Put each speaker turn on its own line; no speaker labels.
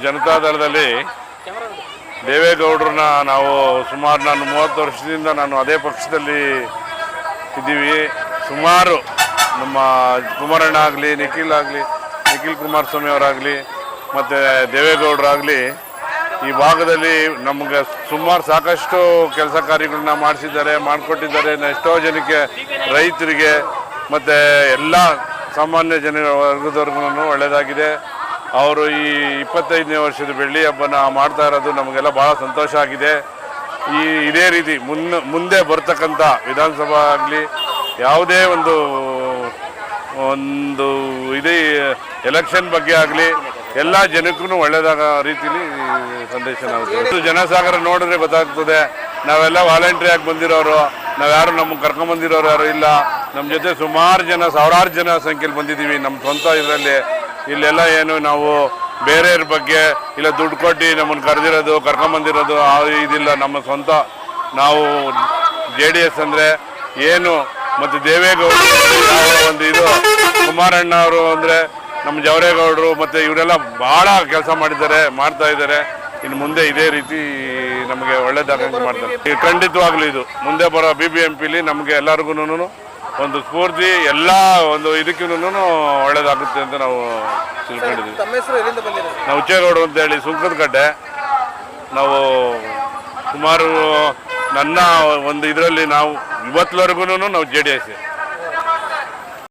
ಜನತಾದಳದಲ್ಲಿ ದೇವೇಗೌಡರನ್ನ ನಾವು ಸುಮಾರು ನಾನು 30 ವರ್ಷದಿಂದ ನಾನು ಅದೇ ಪಕ್ಷದಲ್ಲಿ ಇದ್ದೀವಿ. ಸುಮಾರು ನಮ್ಮ ಕುಮಾರಣ್ಣ ಆಗಲಿ, ನಿಖಿಲ್ ಕುಮಾರಸ್ವಾಮಿ ಅವರಾಗಲಿ ಮತ್ತು ದೇವೇಗೌಡರಾಗಲಿ ಈ ಭಾಗದಲ್ಲಿ ನಮಗೆ ಸುಮಾರು ಸಾಕಷ್ಟು ಕೆಲಸ ಕಾರ್ಯಗಳನ್ನ ಮಾಡಿಕೊಟ್ಟಿದ್ದಾರೆ. ಎಷ್ಟೋ ಜನಕ್ಕೆ, ರೈತರಿಗೆ ಮತ್ತು ಎಲ್ಲ ಸಾಮಾನ್ಯ ವರ್ಗದವ್ರಿಗೂ ಒಳ್ಳೆಯದಾಗಿದೆ. ಅವರು ಈ 25ನೇ ವರ್ಷದ ಬೆಳ್ಳಿ ಹಬ್ಬನ ಮಾಡ್ತಾ ಇರೋದು ನಮಗೆಲ್ಲ ಭಾಳ ಸಂತೋಷ ಆಗಿದೆ. ಇದೇ ರೀತಿ ಮುಂದೆ ಬರ್ತಕ್ಕಂಥ ವಿಧಾನಸಭಾ ಆಗಲಿ ಯಾವುದೇ ಒಂದು ಇದೇ ಎಲೆಕ್ಷನ್ ಬಗ್ಗೆ ಆಗಲಿ ಎಲ್ಲ ಜನಕ್ಕೂ ಒಳ್ಳೆಯದಾಗ ರೀತಿಲಿ ಸಂದೇಶ ನಾವು ಜನಸಾಗರ ನೋಡಿದ್ರೆ ಗೊತ್ತಾಗ್ತದೆ. ನಾವೆಲ್ಲ ವಾಲಂಟ್ರಿ ಆಗಿ ಬಂದಿರೋರು, ನಾವ್ಯಾರು ನಮಗೆ ಕರ್ಕೊಂಬಂದಿರೋರು ಯಾರು ಇಲ್ಲ. ನಮ್ಮ ಜೊತೆ ಸುಮಾರು ಜನ, ಸಾವಿರಾರು ಜನ ಸಂಖ್ಯೆಯಲ್ಲಿ ಬಂದಿದ್ದೀವಿ. ನಮ್ಮ ಸ್ವಂತ ಇದರಲ್ಲಿ ಇಲ್ಲೆಲ್ಲ ಏನು ನಾವು ಬೇರೆಯವ್ರ ಬಗ್ಗೆ ಇಲ್ಲ ದುಡ್ಡು ಕೊಟ್ಟು ನಮ್ಮನ್ನು ಕರ್ಕೊಂಬಂದಿರೋದು ಇದಿಲ್ಲ. ನಮ್ಮ ಸ್ವಂತ ನಾವು JDS ಅಂದರೆ ಏನು ಮತ್ತು ದೇವೇಗೌಡರು ಒಂದು ಇದು, ಕುಮಾರಣ್ಣ ಅವರು ಅಂದರೆ ನಮ್ಮ ಜವರೇಗೌಡರು ಮತ್ತು ಇವರೆಲ್ಲ ಭಾಳ ಕೆಲಸ ಮಾಡ್ತಾ ಇದ್ದಾರೆ. ಇನ್ನು ಮುಂದೆ ಇದೇ ರೀತಿ ನಮಗೆ ಒಳ್ಳೆಯದಾಗಂಗೆ ಮಾಡ್ತಾರೆ. ಖಂಡಿತವಾಗ್ಲೂ ಇದು ಮುಂದೆ ಬರೋ BBMPಲಿ ನಮಗೆ ಎಲ್ಲರಿಗೂ ಒಂದು ಸ್ಫೂರ್ತಿ, ಎಲ್ಲ ಒಂದು ಇದಕ್ಕೂ ಒಳ್ಳೇದಾಗುತ್ತೆ ಅಂತ ನಾವು ತಿಳ್ಕೊಂಡಿದ್ದೀವಿ. ನಾವು ಉಚ್ಚೇಗೌಡರು ಅಂತೇಳಿ ಸುಂಕದಕಟ್ಟೆ. ನಾವು ಸುಮಾರು ನನ್ನ ಒಂದು ಇದರಲ್ಲಿ ನಾವು ಇವತ್ತುವರೆಗೂ ನಾವು JDS